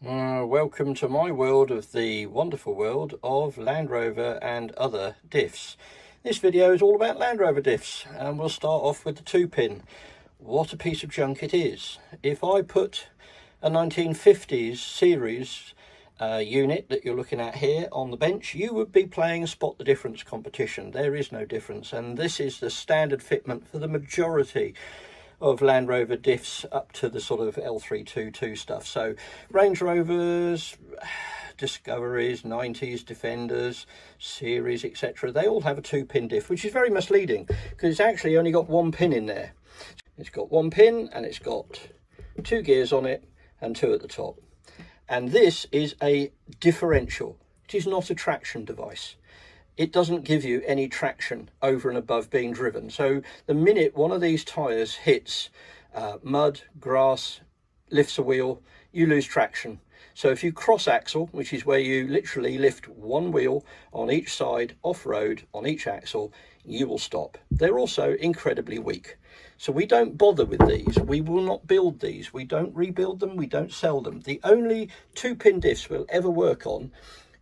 Welcome to my world of the wonderful world of Land Rover and other diffs. This video is all about Land Rover diffs, and we'll start off with the 2-pin. What a piece of junk it is. If I put a 1950s series unit that you're looking at here on the bench, you would be playing a spot the difference competition. There is no difference, and this is the standard fitment for the majority of Land Rover diffs up to the sort of L322 stuff. So Range Rovers, Discoveries, 90s, Defenders, Series, etc. They all have a 2-pin diff, which is very misleading because it's actually only got 1 pin in there. It's got 1 pin and it's got 2 gears on it and 2 at the top. And this is a differential. It is not a traction device. It doesn't give you any traction over and above being driven. So the minute one of these tyres hits mud, grass, lifts a wheel, you lose traction. So if you cross axle, which is where you literally lift one wheel on each side off-road on each axle, you will stop. They're also incredibly weak. So we don't bother with these. We will not build these. We don't rebuild them. We don't sell them. The only 2-pin diffs we'll ever work on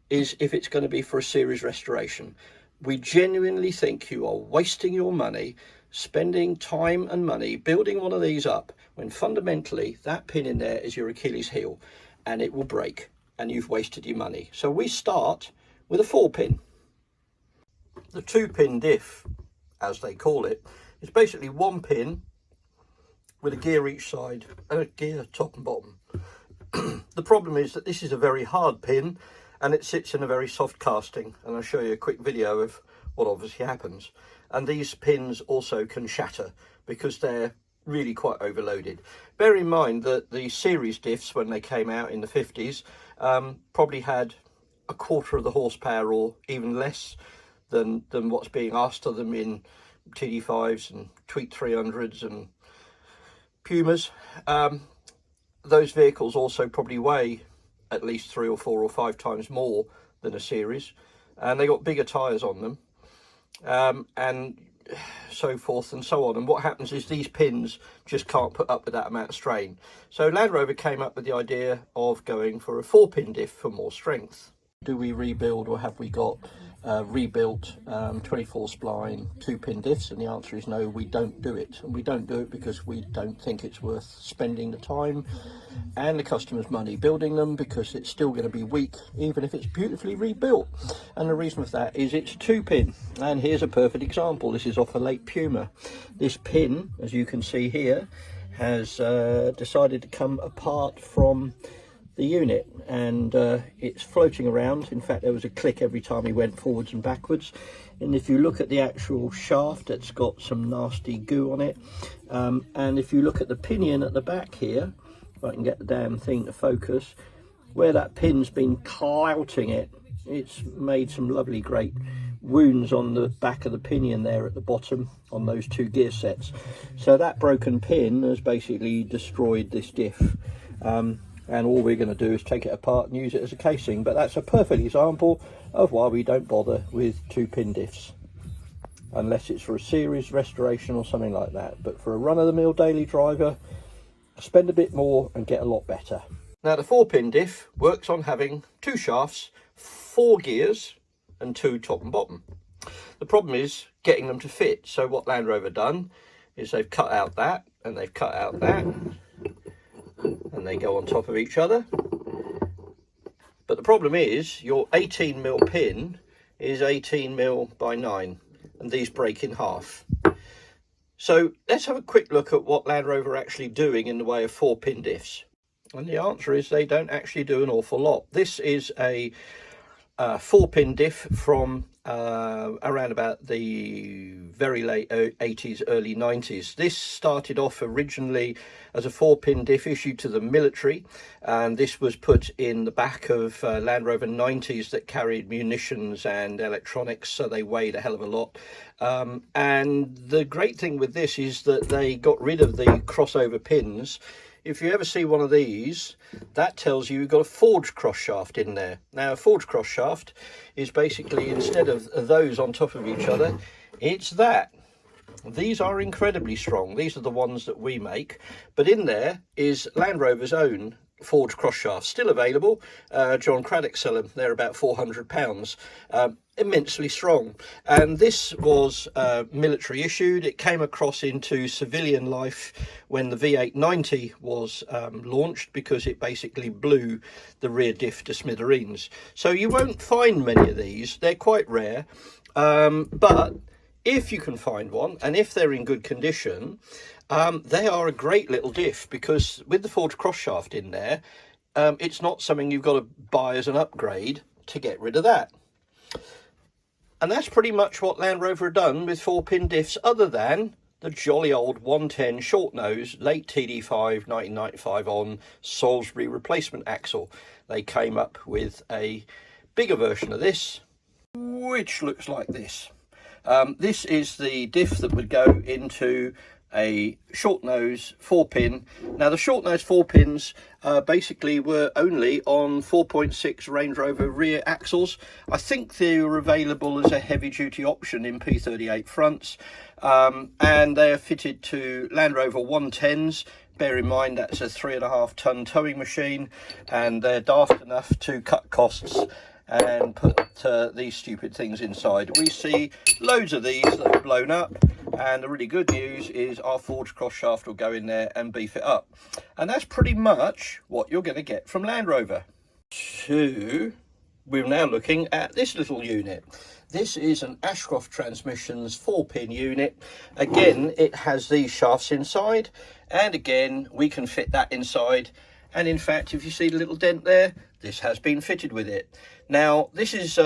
is if it's going to be for a series restoration. We genuinely think you are wasting your money spending time and money building one of these up when fundamentally that pin in there is your Achilles heel and it will break and you've wasted your money. So we start with a 4-pin. The 2-pin diff, as they call it, is basically 1 pin with a gear each side and a gear top and bottom. The problem is that this is a very hard pin and it sits in a very soft casting, and I'll show you a quick video of what obviously happens. And these pins also can shatter because they're really quite overloaded. Bear in mind that the series diffs, when they came out in the 50s, probably had a quarter of the horsepower or even less than what's being asked of them in TD5s and Tweak 300s and Pumas. Those vehicles also probably weigh at least 3 or 4 or 5 times more than a series, and they got bigger tires on them, and so forth and so on. And what happens is these pins just can't put up with that amount of strain. So Land Rover came up with the idea of going for a 4-pin diff for more strength. Do we rebuild, or have we got rebuilt 24 spline 2-pin diffs? And the answer is no, we don't do it. And we don't do it because we don't think it's worth spending the time and the customer's money building them, because it's still going to be weak even if it's beautifully rebuilt. And the reason for that is it's 2-pin. And here's a perfect example. This is off a late Puma. This pin, as you can see here, has decided to come apart from the unit, and it's floating around. In fact, there was a click every time he went forwards and backwards. And if you look at the actual shaft, it's got some nasty goo on it, and if you look at the pinion at the back here, if I can get the damn thing to focus, where that pin's been clouting it, it's made some lovely great wounds on the back of the pinion there at the bottom on those 2 gear sets. So that broken pin has basically destroyed this diff. And all we're going to do is take it apart and use it as a casing. But that's a perfect example of why we don't bother with 2-pin diffs, unless it's for a series restoration or something like that. But for a run-of-the-mill daily driver, spend a bit more and get a lot better. Now the 4-pin diff works on having 2 shafts, 4 gears and 2 top and bottom. The problem is getting them to fit. So what Land Rover done is they've cut out that and they've cut out that, and they go on top of each other. But the problem is your 18mm pin is 18mm by 9, and these break in half. So let's have a quick look at what Land Rover are actually doing in the way of 4-pin diffs. And the answer is they don't actually do an awful lot. This is a 4-pin diff from around about the very late 80s, early 90s. This started off originally as a 4-pin diff issued to the military, and this was put in the back of Land Rover 90s that carried munitions and electronics, so they weighed a hell of a lot. And the great thing with this is that they got rid of the crossover pins. If you ever see one of these, that tells you you've got a forged cross shaft in there. Now, a forged cross shaft is basically, instead of those on top of each other, it's that. These are incredibly strong. These are the ones that we make. But in there is Land Rover's own forged cross shafts, still available. John Craddock sell them. They're about £400. Immensely strong, and this was military issued. It came across into civilian life when the V890 was launched, because it basically blew the rear diff to smithereens. So you won't find many of these. They're quite rare, but if you can find one, and if they're in good condition, they are a great little diff, because with the forged cross shaft in there, it's not something you've got to buy as an upgrade to get rid of that. And that's pretty much what Land Rover have done with 4-pin diffs, other than the jolly old 110 short nose, late TD5 1995 on Salisbury replacement axle. They came up with a bigger version of this, which looks like this. This is the diff that would go into a short nose 4-pin. Now the short nose 4-pins basically were only on 4.6 Range Rover rear axles. I think they were available as a heavy duty option in P38 fronts, and they are fitted to Land Rover 110s. Bear in mind that's a 3.5 ton towing machine, and they're daft enough to cut costs and put these stupid things inside. We see loads of these that are blown up, and the really good news is our forged cross shaft will go in there and beef it up. And that's pretty much what you're going to get from Land Rover. We're now looking at this little unit. This is an Ashcroft Transmissions 4-pin unit. Again, it has these shafts inside, and again we can fit that inside. And in fact, if you see the little dent there, this has been fitted with it. Now this is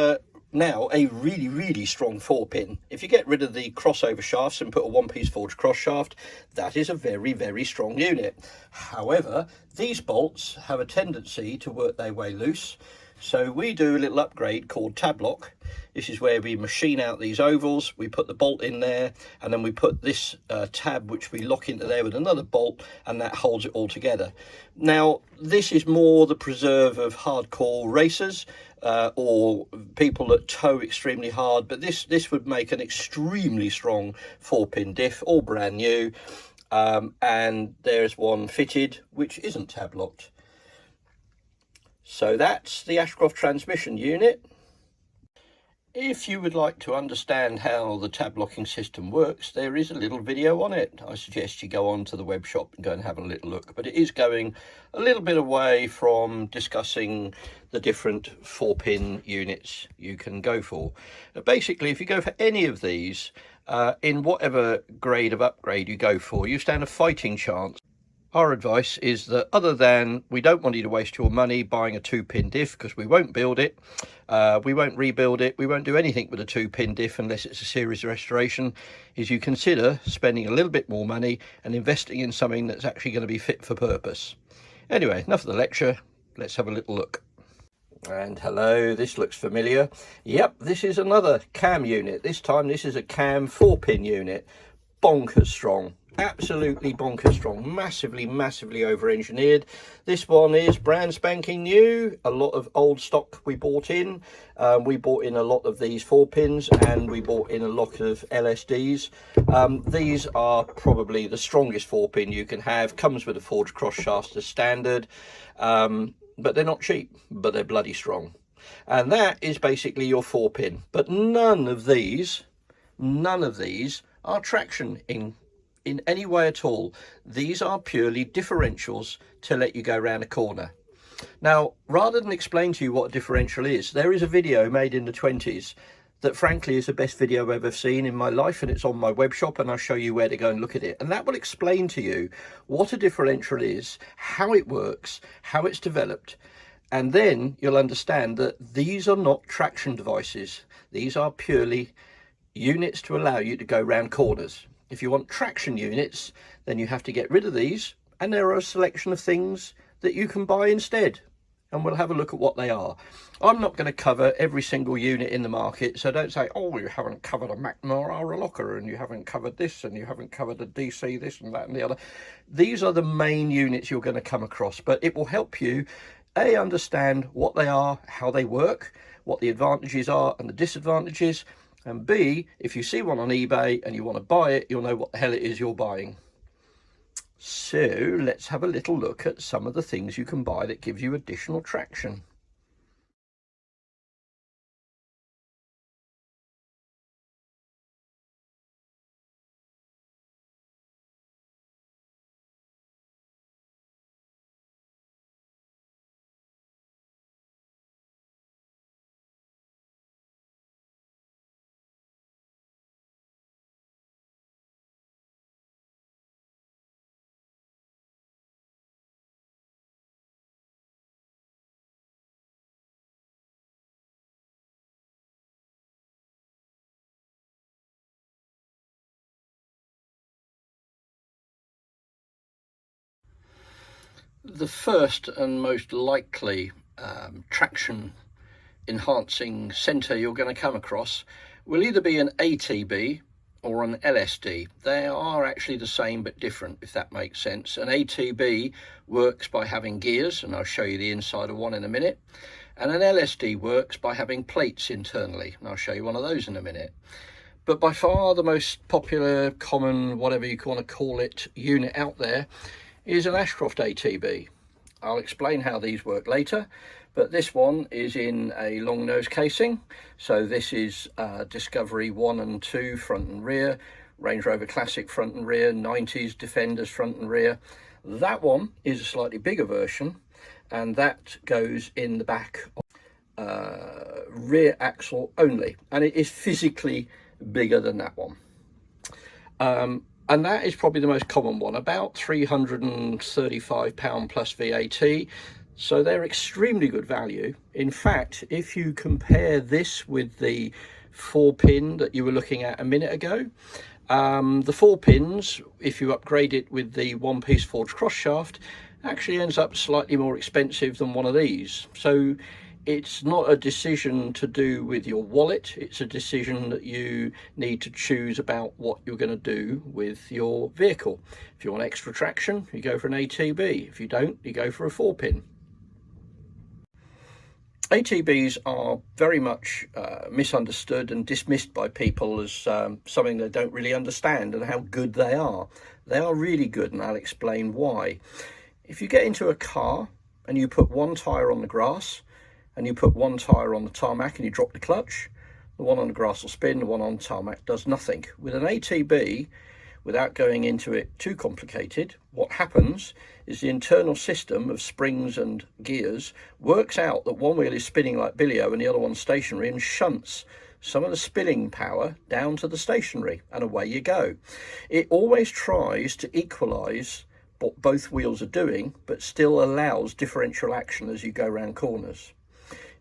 now a really strong 4-pin. If you get rid of the crossover shafts and put a one-piece forged cross shaft, that is a very strong unit. However, these bolts have a tendency to work their way loose, so we do a little upgrade called tab lock. This is where we machine out these ovals, we put the bolt in there, and then we put this tab which we lock into there with another bolt, and that holds it all together. Now this is more the preserve of hardcore racers or people that tow extremely hard, but this would make an extremely strong 4-pin diff, all brand new. And there's one fitted which isn't tab locked. So that's the Ashcroft transmission unit. If you would like to understand how the tab locking system works, there is a little video on it. I suggest you go on to the web shop and go and have a little look, but it is going a little bit away from discussing the different 4-pin units you can go for. Basically, if you go for any of these, in whatever grade of upgrade you go for, you stand a fighting chance. Our advice is that, other than we don't want you to waste your money buying a 2-pin diff, because we won't build it, we won't rebuild it, we won't do anything with a 2-pin diff unless it's a series restoration, is you consider spending a little bit more money and investing in something that's actually going to be fit for purpose. Anyway, enough of the lecture, let's have a little look. And hello, this looks familiar. Yep, this is another cam unit. This time this is a cam 4-pin unit. Bonkers strong. Absolutely bonkers strong, massively over engineered. This one is brand spanking new. A lot of old stock we bought in. We bought in a lot of these 4-pins, and we bought in a lot of LSDs. These are probably the strongest 4-pin you can have. Comes with a forged cross shaft as standard, but they're not cheap, but they're bloody strong. And that is basically your 4-pin. But none of these are traction in any way at all. These are purely differentials to let you go around a corner. Now, rather than explain to you what a differential is, there is a video made in the 20s that frankly is the best video I've ever seen in my life, and it's on my web shop, and I'll show you where to go and look at it. And that will explain to you what a differential is, how it works, how it's developed, and then you'll understand that these are not traction devices. These are purely units to allow you to go round corners. If you want traction units, then you have to get rid of these, and there are a selection of things that you can buy instead, and we'll have a look at what they are. I'm not going to cover every single unit in the market, so don't say, oh, you haven't covered a McNamara or a Locker, and you haven't covered this, and you haven't covered a DC this and that and the other. These are the main units you're going to come across, but it will help you A, understand what they are, how they work, what the advantages are and the disadvantages, and B, if you see one on eBay and you want to buy it, you'll know what the hell it is you're buying. So let's have a little look at some of the things you can buy that gives you additional traction. The first and most likely traction enhancing centre you're going to come across will either be an ATB or an LSD. They are actually the same but different, if that makes sense. An ATB works by having gears, and I'll show you the inside of one in a minute, and an LSD works by having plates internally, and I'll show you one of those in a minute. But by far the most popular, common, whatever you want to call it, unit out there is an Ashcroft ATB. I'll explain how these work later, but this one is in a long nose casing. So this is Discovery 1 and 2 front and rear, Range Rover Classic front and rear, 90s Defenders front and rear. That one is a slightly bigger version, and that goes in the back rear axle only, and it is physically bigger than that one. And that is probably the most common one, about £335 plus VAT. So they're extremely good value. In fact, if you compare this with the 4-pin that you were looking at a minute ago, the 4 pins, if you upgrade it with the one-piece forged cross shaft, actually ends up slightly more expensive than one of these. So it's not a decision to do with your wallet, it's a decision that you need to choose about what you're going to do with your vehicle. If you want extra traction, you go for an ATB. If you don't, you go for a 4-pin. ATBs are very much misunderstood and dismissed by people as something they don't really understand and how good they are. They are really good, and I'll explain why. If you get into a car and you put one tyre on the grass, and you put one tyre on the tarmac and you drop the clutch, the one on the grass will spin, the one on the tarmac does nothing. With an ATB, without going into it too complicated, what happens is the internal system of springs and gears works out that one wheel is spinning like billy-o and the other one's stationary, and shunts some of the spinning power down to the stationary, and away you go. It always tries to equalise what both wheels are doing, but still allows differential action as you go around corners.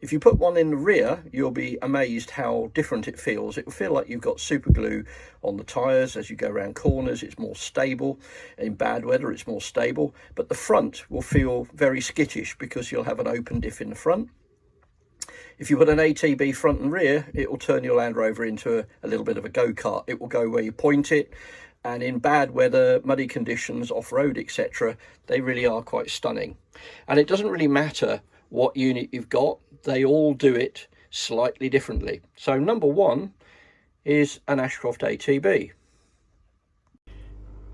If you put one in the rear, you'll be amazed how different it feels. It will feel like you've got super glue on the tyres as you go around corners. It's more stable. In bad weather, it's more stable. But the front will feel very skittish because you'll have an open diff in the front. If you put an ATB front and rear, it will turn your Land Rover into a little bit of a go-kart. It will go where you point it. And in bad weather, muddy conditions, off-road, etc., they really are quite stunning. And it doesn't really matter what unit you've got, they all do it slightly differently. So number one is an Ashcroft ATB.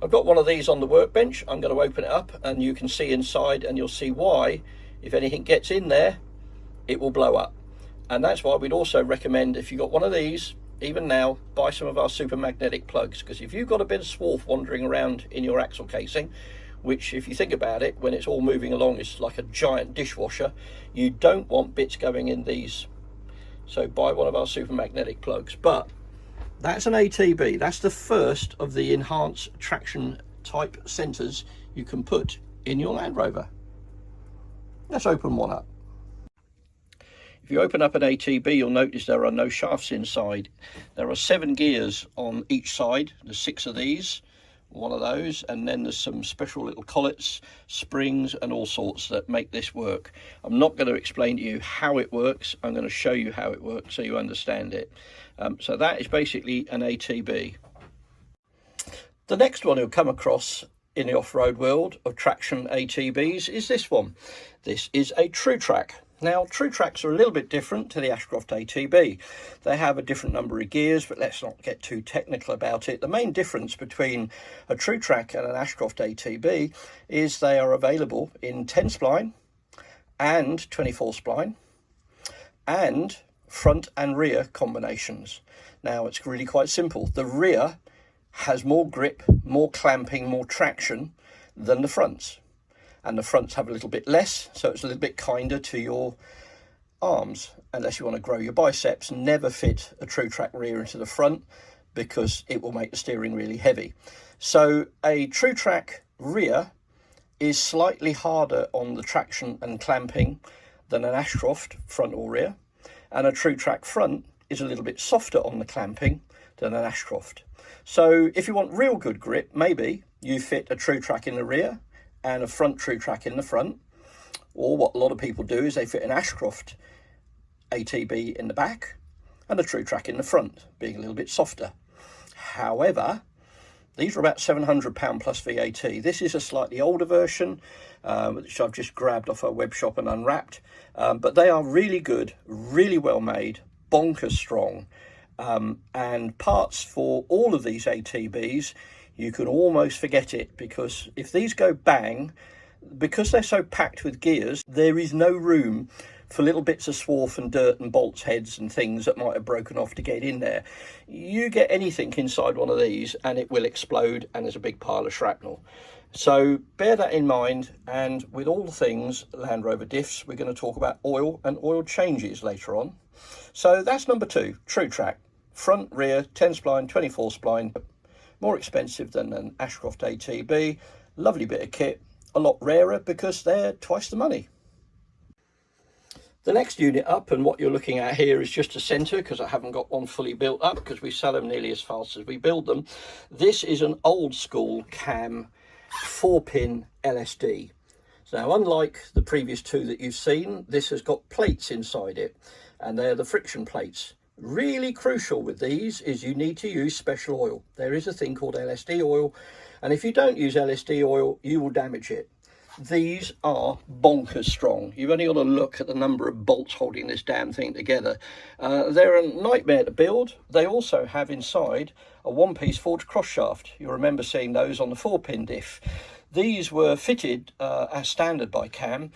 I've got one of these on the workbench. I'm going to open it up and you can see inside, and you'll see why, if anything gets in there, it will blow up. And that's why we'd also recommend, if you've got one of these, even now, buy some of our super magnetic plugs, because if you've got a bit of swarf wandering around in your axle casing, which, if you think about it, when it's all moving along, is like a giant dishwasher, you don't want bits going in these. So buy one of our super magnetic plugs. But that's an ATB. That's the first of the enhanced traction type centres you can put in your Land Rover. Let's open one up. If you open up an ATB, you'll notice there are no shafts inside. There are 7 gears on each side. There's 6 of these, one of those, and then there's some special little collets, springs and all sorts that make this work. I'm not going to explain to you how it works. I'm going to show you how it works so you understand it. So that is basically an ATB. The next one you'll come across in the off-road world of traction ATBs is this one. This is a True Track. Now, true tracks are a little bit different to the Ashcroft ATB. They have a different number of gears, but let's not get too technical about it. The main difference between a true track and an Ashcroft ATB is they are available in 10 spline and 24 spline and front and rear combinations. Now, it's really quite simple. The rear has more grip, more clamping, more traction than the fronts. And the fronts have a little bit less, so it's a little bit kinder to your arms. Unless you want to grow your biceps, never fit a true track rear into the front because it will make the steering really heavy. So a true track rear is slightly harder on the traction and clamping than an Ashcroft front or rear, and a true track front is a little bit softer on the clamping than an Ashcroft. So if you want real good grip, maybe you fit a true track in the rear and a front true track in the front, or what a lot of people do is they fit an Ashcroft ATB in the back and a true track in the front, being a little bit softer. However, these are about £700 plus VAT. This is a slightly older version, which I've just grabbed off our web shop and unwrapped, but they are really good, really well made, bonkers strong, and parts for all of these ATBs, you can almost forget it, because if these go bang, because they're so packed with gears, there is no room for little bits of swarf and dirt and bolts heads and things that might have broken off to get in there. You get anything inside one of these and it will explode, and there's a big pile of shrapnel. So bear that in mind. And with all things Land Rover diffs, we're going to talk about oil and oil changes later on. So that's number 2, true track, front, rear, 10 spline, 24 spline. More expensive than an Ashcroft ATB, lovely bit of kit, a lot rarer because they're twice the money. The next unit up, and what you're looking at here, is just a centre, because I haven't got one fully built up because we sell them nearly as fast as we build them. This is an old school cam 4-pin LSD. So now, unlike the previous 2 that you've seen, this has got plates inside it, and they're the friction plates. Really crucial with these is you need to use special oil. There is a thing called LSD oil, and if you don't use LSD oil, you will damage it. These are bonkers strong. You've only got to look at the number of bolts holding this damn thing together. They're a nightmare to build. They also have inside a one-piece forged cross shaft. You'll remember seeing those on the 4-pin diff. These were fitted as standard by Cam.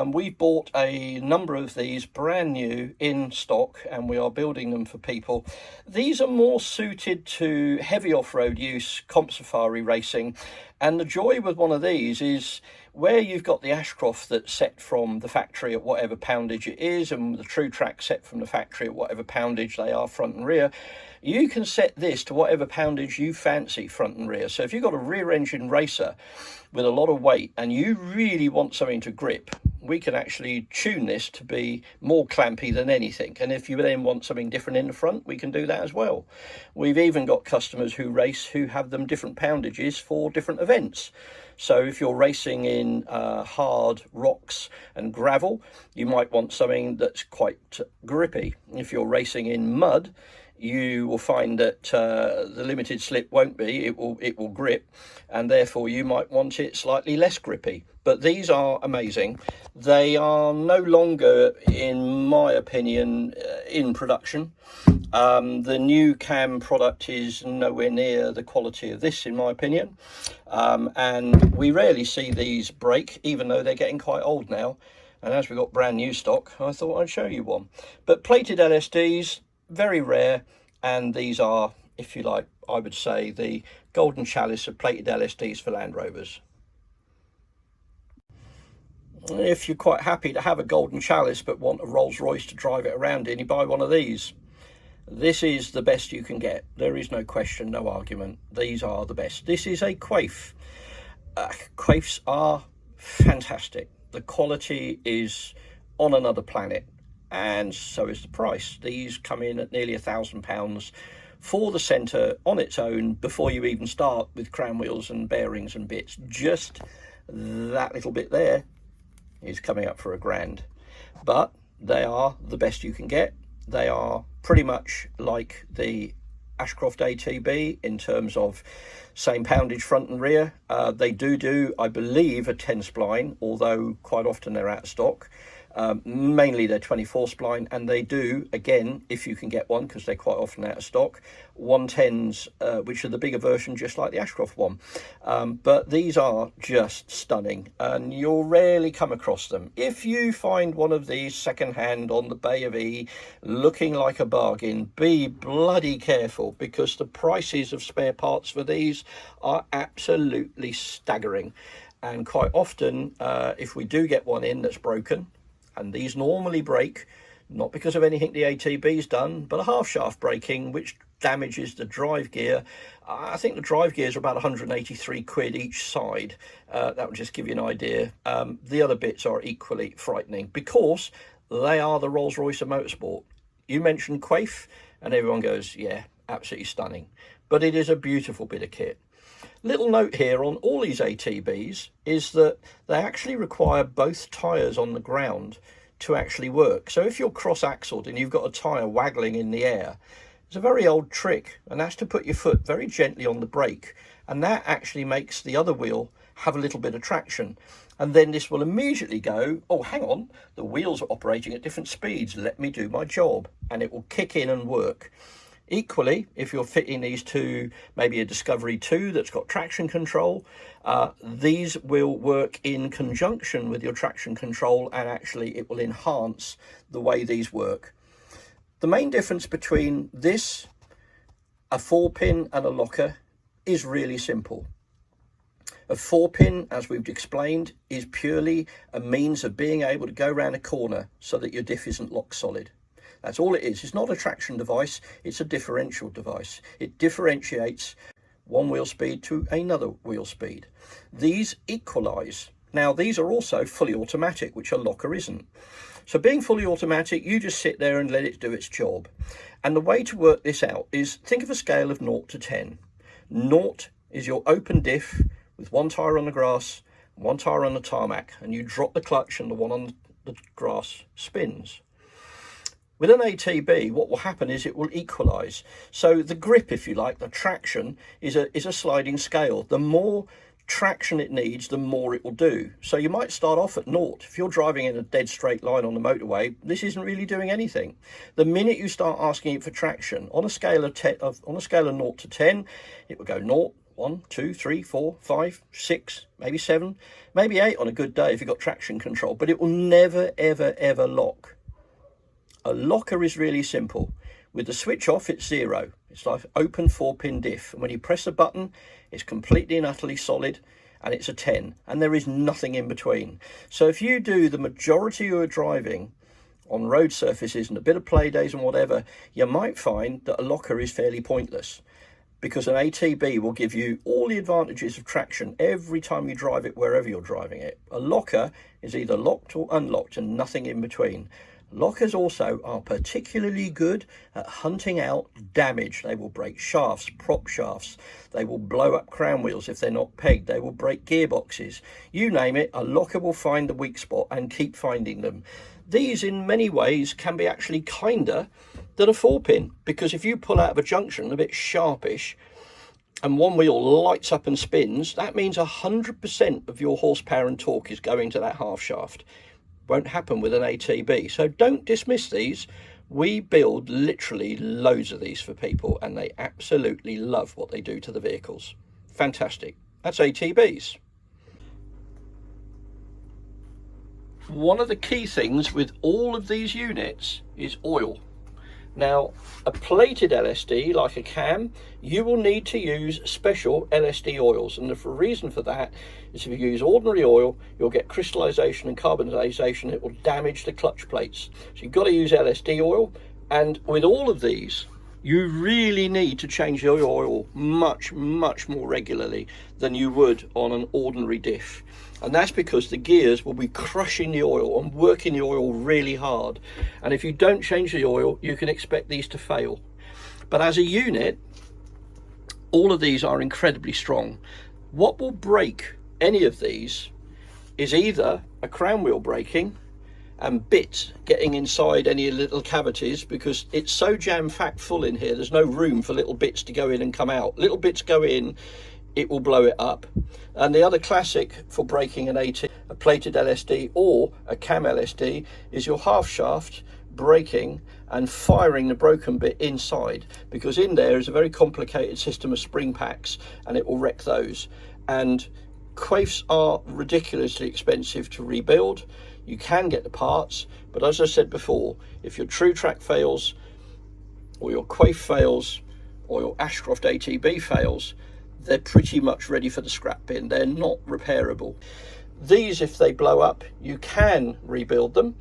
We've bought a number of these brand new in stock, and we are building them for people. These are more suited to heavy off-road use, comp safari racing, and the joy with one of these is where you've got the Ashcroft that's set from the factory at whatever poundage it is, and the true track set from the factory at whatever poundage they are front and rear. You can set this to whatever poundage you fancy front and rear. So if you've got a rear engine racer with a lot of weight and you really want something to grip, we can actually tune this to be more clampy than anything. And if you then want something different in the front, we can do that as well. We've even got customers who race who have them different poundages for different events. So if you're racing in hard rocks and gravel, you might want something that's quite grippy. If you're racing in mud, you will find that the limited slip won't be, it will grip, and therefore you might want it slightly less grippy. But these are amazing. They are no longer, in my opinion, in production. The new Cam product is nowhere near the quality of this, in my opinion, and we rarely see these break, even though they're getting quite old now. And as we've got brand new stock, I thought I'd show you one. But plated LSDs, very rare, and these are, if you like, I would say the golden chalice of plated LSDs for Land Rovers. If you're quite happy to have a golden chalice but want a Rolls Royce to drive it around in, you buy one of these. This is the best you can get. There is no question, no argument. These are the best. This is a Quaif. Quaifs are fantastic. The quality is on another planet, and so is the price. These come in at nearly £1,000 for the centre on its own before you even start with crown wheels and bearings and bits. Just that little bit there is coming up for £1,000, but they are the best you can get. They are pretty much like the Ashcroft ATB in terms of same poundage front and rear. They do, I believe, a 10 spline, although quite often they're out of stock. Mainly they're 24 spline, and they do, again, if you can get one, because they're quite often out of stock, 110s, which are the bigger version, just like the Ashcroft one. But these are just stunning, and you'll rarely come across them. If you find one of these second-hand on the Bay of E looking like a bargain, be bloody careful, because the prices of spare parts for these are absolutely staggering. And quite often, if we do get one in that's broken, and these normally break, not because of anything the ATB's done, but a half shaft breaking, which damages the drive gear. I think the drive gears are about 183 quid each side. That will just give you an idea. The other bits are equally frightening, because they are the Rolls Royce of motorsport. You mentioned Quaife, and everyone goes, yeah, absolutely stunning. But it is a beautiful bit of kit. Little note here on all these ATBs is that they actually require both tyres on the ground to actually work. So if you're cross-axled and you've got a tyre waggling in the air, it's a very old trick, and that's to put your foot very gently on the brake, and that actually makes the other wheel have a little bit of traction. And then this will immediately go, oh, hang on, the wheels are operating at different speeds, let me do my job, and it will kick in and work. Equally, if you're fitting these to maybe a Discovery 2 that's got traction control, these will work in conjunction with your traction control, and actually it will enhance the way these work. The main difference between this, a 4-pin and a locker, is really simple. A 4-pin, as we've explained, is purely a means of being able to go around a corner so that your diff isn't locked solid. That's all it is. It's not a traction device, it's a differential device. It differentiates one wheel speed to another wheel speed. These equalize. Now, these are also fully automatic, which a locker isn't. So being fully automatic, you just sit there and let it do its job. And the way to work this out is, think of a scale of 0 to 10. 0 is your open diff with one tyre on the grass, one tyre on the tarmac, and you drop the clutch and the one on the grass spins. With an ATB, what will happen is it will equalise. So the grip, if you like, the traction, is a sliding scale. The more traction it needs, the more it will do. So you might start off at 0. If you're driving in a dead straight line on the motorway, this isn't really doing anything. The minute you start asking it for traction, on a scale of 0 to 10, it will go 0, 1, 2, 3, 4, 5, 6, maybe 7, maybe 8 on a good day if you've got traction control, but it will never, ever, ever lock. A locker is really simple. With the switch off, it's 0. It's like open 4-pin diff. And when you press a button, it's completely and utterly solid, and it's a 10. And there is nothing in between. So if you do the majority of your driving on road surfaces and a bit of play days and whatever, you might find that a locker is fairly pointless, because an ATB will give you all the advantages of traction every time you drive it, wherever you're driving it. A locker is either locked or unlocked, and nothing in between. Lockers also are particularly good at hunting out damage. They will break shafts, prop shafts. They will blow up crown wheels if they're not pegged. They will break gearboxes. You name it, a locker will find the weak spot and keep finding them. These, in many ways, can be actually kinder than a 4-pin, because if you pull out of a junction a bit sharpish and one wheel lights up and spins, that means 100% of your horsepower and torque is going to that half shaft. Won't happen with an ATB. So don't dismiss these. We build literally loads of these for people, and they absolutely love what they do to the vehicles. Fantastic. That's ATBs. One of the key things with all of these units is oil. Now, a plated LSD like a cam, you will need to use special LSD oils, and the reason for that is if you use ordinary oil, you'll get crystallization and carbonization. It will damage the clutch plates. So you've got to use LSD oil, and with all of these, you really need to change your oil much, much more regularly than you would on an ordinary diff. And that's because the gears will be crushing the oil and working the oil really hard. And if you don't change the oil, you can expect these to fail. But as a unit, all of these are incredibly strong. What will break any of these is either a crown wheel breaking and bits getting inside any little cavities, because it's so jam-packed full in here, there's no room for little bits to go in and come out. Little bits go in it will blow it up. And the other classic for breaking an AT, a plated LSD or a cam LSD, is your half shaft breaking and firing the broken bit inside, because in there is a very complicated system of spring packs and it will wreck those. And quaifs are ridiculously expensive to rebuild. You can get the parts, but as I said before, if your True Track fails, or your quaif fails, or your Ashcroft ATB fails, they're pretty much ready for the scrap bin. They're not repairable. These, if they blow up, you can rebuild them.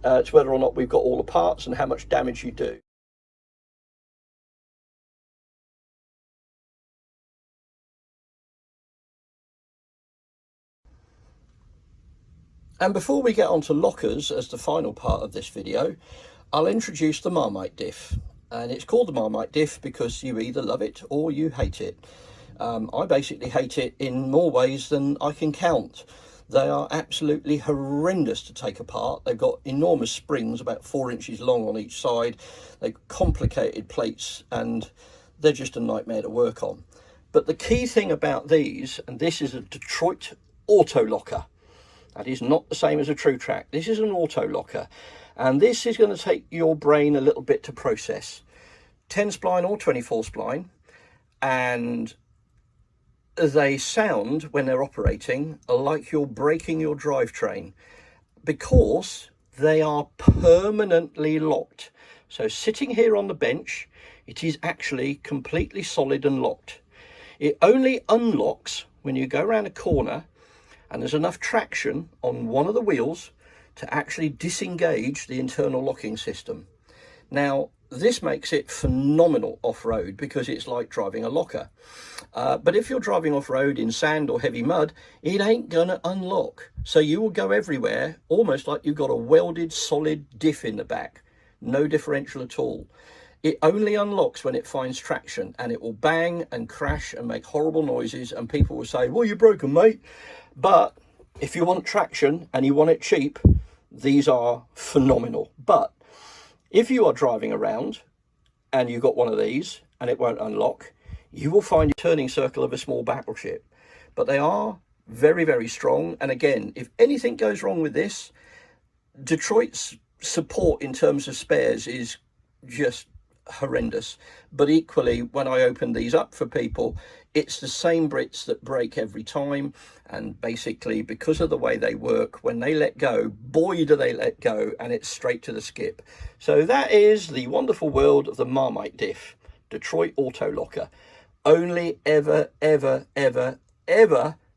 It's whether or not we've got all the parts and how much damage you do. And before we get on to lockers as the final part of this video, I'll introduce the Marmite diff. And it's called the Marmite diff because you either love it or you hate it. I basically hate it in more ways than I can count. They are absolutely horrendous to take apart. They've got enormous springs, about 4 inches long on each side. They've complicated plates and they're just a nightmare to work on. But the key thing about these, and this is a Detroit auto locker. That is not the same as a True Track. This is an auto locker. And this is going to take your brain a little bit to process. 10 spline or 24 spline. And they sound, when they're operating, like you're braking your drivetrain, because they are permanently locked. So sitting here on the bench, it is actually completely solid and locked. It only unlocks when you go around a corner and there's enough traction on one of the wheels to actually disengage the internal locking system. Now, this makes it phenomenal off-road because it's like driving a locker. But if you're driving off-road in sand or heavy mud, it ain't gonna unlock. So you will go everywhere almost like you've got a welded solid diff in the back. No differential at all. It only unlocks when it finds traction, and it will bang and crash and make horrible noises, and people will say, well, you're broken, mate. But if you want traction and you want it cheap, these are phenomenal. But if you are driving around and you've got one of these and it won't unlock, you will find a turning circle of a small battleship. But they are very, very strong. And again, if anything goes wrong with this, Detroit's support in terms of spares is just horrendous. But equally, when I open these up for people, it's the same Brits that break every time. And basically, because of the way they work, when they let go, boy do they let go, and it's straight to the skip. So that is the wonderful world of the Marmite diff, Detroit auto locker. Only ever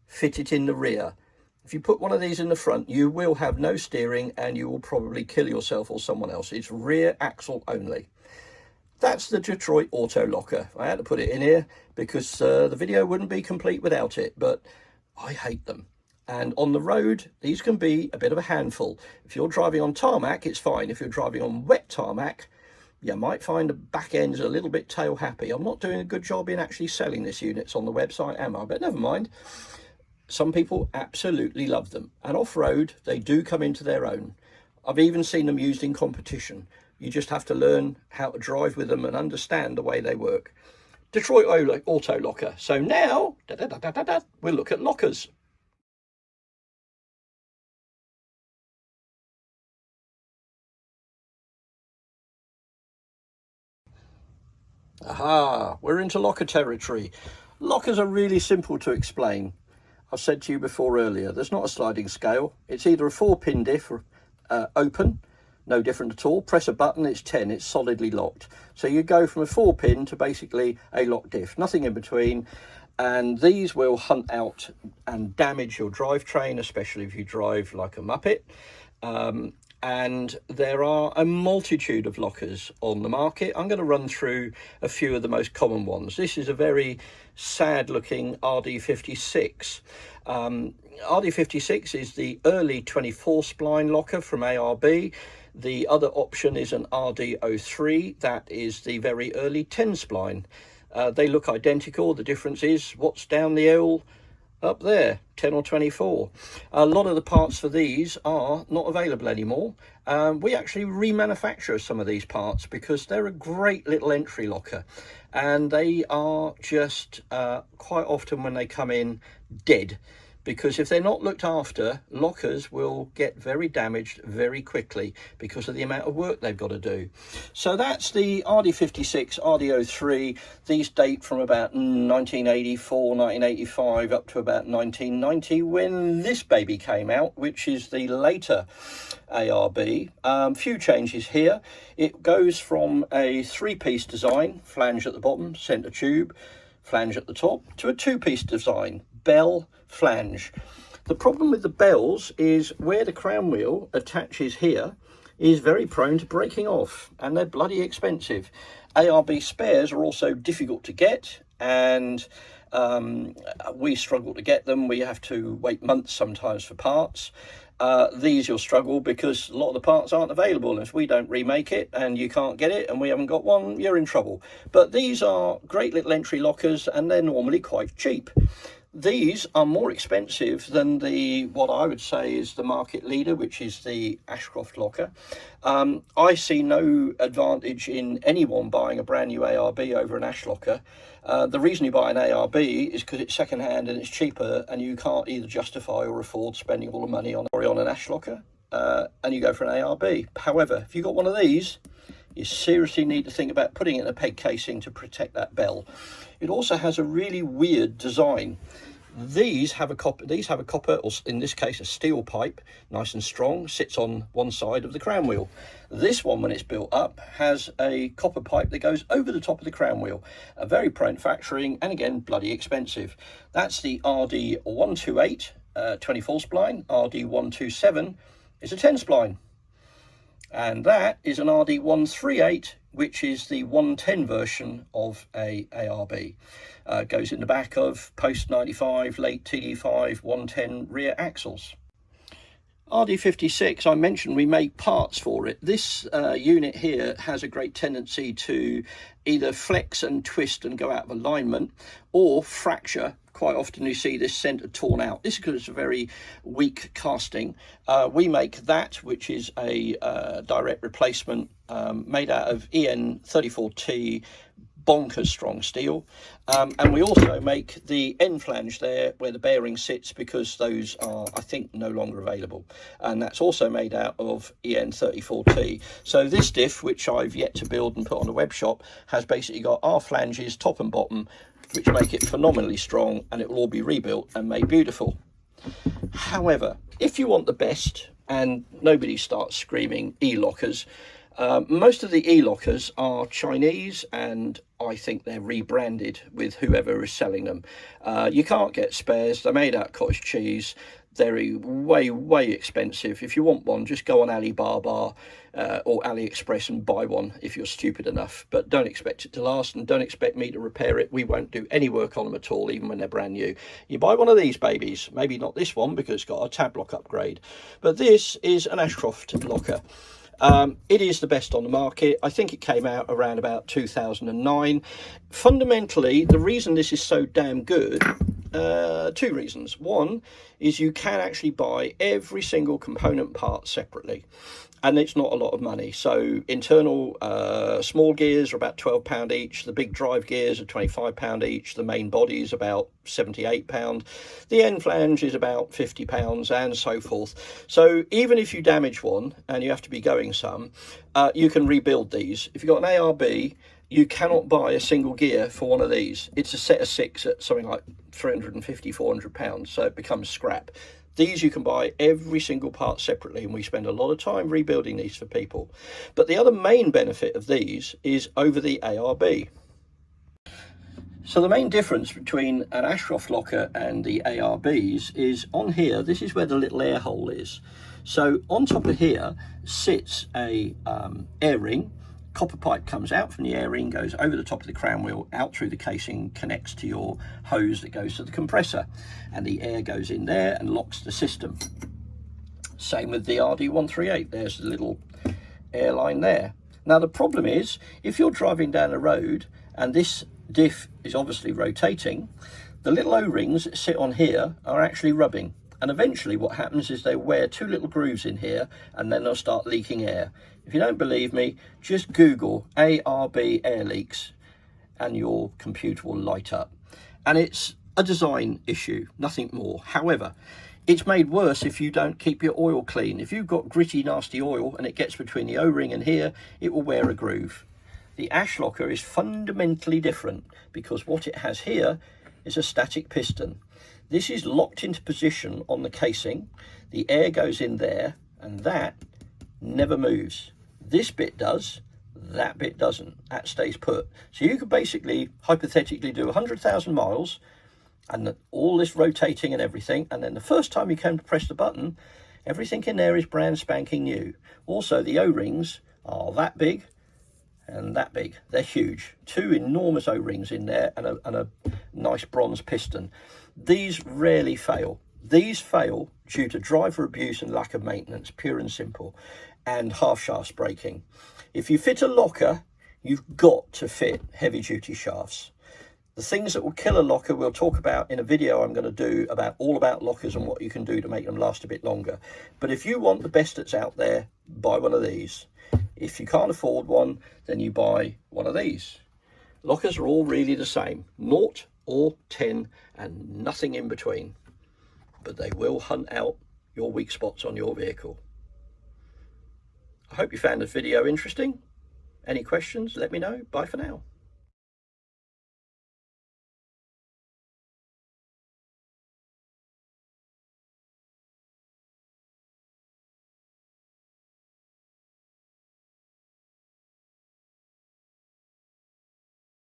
fit it in the rear. If you put one of these in the front, you will have no steering and you will probably kill yourself or someone else. It's rear axle only. That's the Detroit auto locker. I had to put it in here because the video wouldn't be complete without it, but I hate them. And on the road, these can be a bit of a handful. If you're driving on tarmac, it's fine. If you're driving on wet tarmac, you might find the back end's a little bit tail happy. I'm not doing a good job in actually selling this units on the website, am I? But never mind. Some people absolutely love them. And off-road, they do come into their own. I've even seen them used in competition. You just have to learn how to drive with them and understand the way they work. Detroit auto locker. So now, we'll look at lockers. Aha, we're into locker territory. Lockers are really simple to explain. I've said to you before earlier, there's not a sliding scale. It's either a 4-pin diff or open, no different at all. Press a button, it's 10, it's solidly locked. So you go from a 4-pin to basically a locked diff, nothing in between. And these will hunt out and damage your drivetrain, especially if you drive like a Muppet. And there are a multitude of lockers on the market. I'm going to run through a few of the most common ones. This is a very sad looking RD56. RD56 is the early 24 spline locker from ARB. The other option is an RD03. That is the very early 10 spline. They look identical. The difference is what's down the L up there, 10 or 24. A lot of the parts for these are not available anymore. We actually remanufacture some of these parts because they're a great little entry locker, and they are just quite often when they come in dead, because if they're not looked after, lockers will get very damaged very quickly because of the amount of work they've got to do. So that's the RD56, RD03. These date from about 1984, 1985 up to about 1990 when this baby came out, which is the later ARB. Few changes here. It goes from a three-piece design, flange at the bottom, centre tube, flange at the top, to a two-piece design, bell, flange. The problem with the bells is where the crown wheel attaches here is very prone to breaking off, and they're bloody expensive. ARB spares are also difficult to get, and we struggle to get them. We have to wait months sometimes for parts. These you'll struggle because a lot of the parts aren't available, and if we don't remake it and you can't get it and we haven't got one, you're in trouble. But these are great little entry lockers, and they're normally quite cheap. These are more expensive than what I would say is the market leader, which is the Ashcroft locker. I see no advantage in anyone buying a brand new ARB over an Ash locker. The reason you buy an ARB is because it's second-hand and it's cheaper, and you can't either justify or afford spending all the money on an Ash locker, and you go for an ARB. However, if you've got one of these, you seriously need to think about putting it in a peg casing to protect that bell. It also has a really weird design. These have a copper, or in this case a steel pipe, nice and strong, sits on one side of the crown wheel. This one, when it's built up, has a copper pipe that goes over the top of the crown wheel. Very prone fracturing, and again, bloody expensive. That's the RD128 24 spline. RD127 is a 10 spline. And that is an RD138, which is the 110 version of a ARB. Goes in the back of post 95, late TD5, 110 rear axles. RD56, I mentioned we make parts for it. This unit here has a great tendency to either flex and twist and go out of alignment, or fracture. Quite often you see this centre torn out. This is because it's a very weak casting. We make that, which is a direct replacement made out of EN34T bonkers strong steel, and we also make the end flange there where the bearing sits, because those are, I think, no longer available, and that's also made out of EN34T. So this diff, which I've yet to build and put on the web shop, has basically got our flanges top and bottom, which make it phenomenally strong, and it will all be rebuilt and made beautiful. However, if you want the best, and nobody starts screaming e-lockers, most of the e-lockers are Chinese, and I think they're rebranded with whoever is selling them. You can't get spares. They're made out of cottage cheese. They're way expensive. If you want one, just go on Alibaba or AliExpress and buy one if you're stupid enough. But don't expect it to last, and don't expect me to repair it. We won't do any work on them at all, even when they're brand new. You buy one of these babies, maybe not this one because it's got a tab lock upgrade, but this is an Ashcroft locker. It is the best on the market. I think it came out around about 2009. Fundamentally, the reason this is so damn good, two reasons. One is you can actually buy every single component part separately, and it's not a lot of money. So internal small gears are about £12 each. The big drive gears are £25 each. The main body is about £78. The end flange is about £50, and so forth. So even if you damage one and you have to be going some, you can rebuild these. If you've got an ARB, you cannot buy a single gear for one of these. It's a set of 6 at something like £350, £400, so it becomes scrap. These you can buy every single part separately, and we spend a lot of time rebuilding these for people. But the other main benefit of these is over the ARB. So the main difference between an Ashcroft locker and the ARBs is on here, this is where the little air hole is. So on top of here sits a air ring. Copper pipe comes out from the air ring, goes over the top of the crown wheel, out through the casing, connects to your hose that goes to the compressor, and the air goes in there and locks the system. Same with the RD138, there's the little air line there. Now the problem is, if you're driving down a road and this diff is obviously rotating, The little O-rings that sit on here are actually rubbing. And eventually what happens is they wear two little grooves in here and then they'll start leaking air. If you don't believe me, just Google ARB air leaks and your computer will light up. And it's a design issue, nothing more. However, it's made worse if you don't keep your oil clean. If you've got gritty, nasty oil and it gets between the O-ring and here, it will wear a groove. The ash locker is fundamentally different because what it has here is a static piston. This is locked into position on the casing. The air goes in there and that never moves. This bit does, that bit doesn't. That stays put. So you could basically, hypothetically, do 100,000 miles and all this rotating and everything, and then the first time you come to press the button, everything in there is brand spanking new. Also, the O-rings are that big and that big. They're huge. Two enormous O-rings in there and a nice bronze piston. These rarely fail. These fail due to driver abuse and lack of maintenance, pure and simple, and half shafts breaking. If you fit a locker, you've got to fit heavy duty shafts. The things that will kill a locker we'll talk about in a video I'm going to do about all about lockers and what you can do to make them last a bit longer. But if you want the best that's out there, buy one of these. If you can't afford one, then you buy one of these. Lockers are all really the same, 0 or 10 and nothing in between. But they will hunt out your weak spots on your vehicle. I hope you found this video interesting. Any questions, let me know. Bye for now.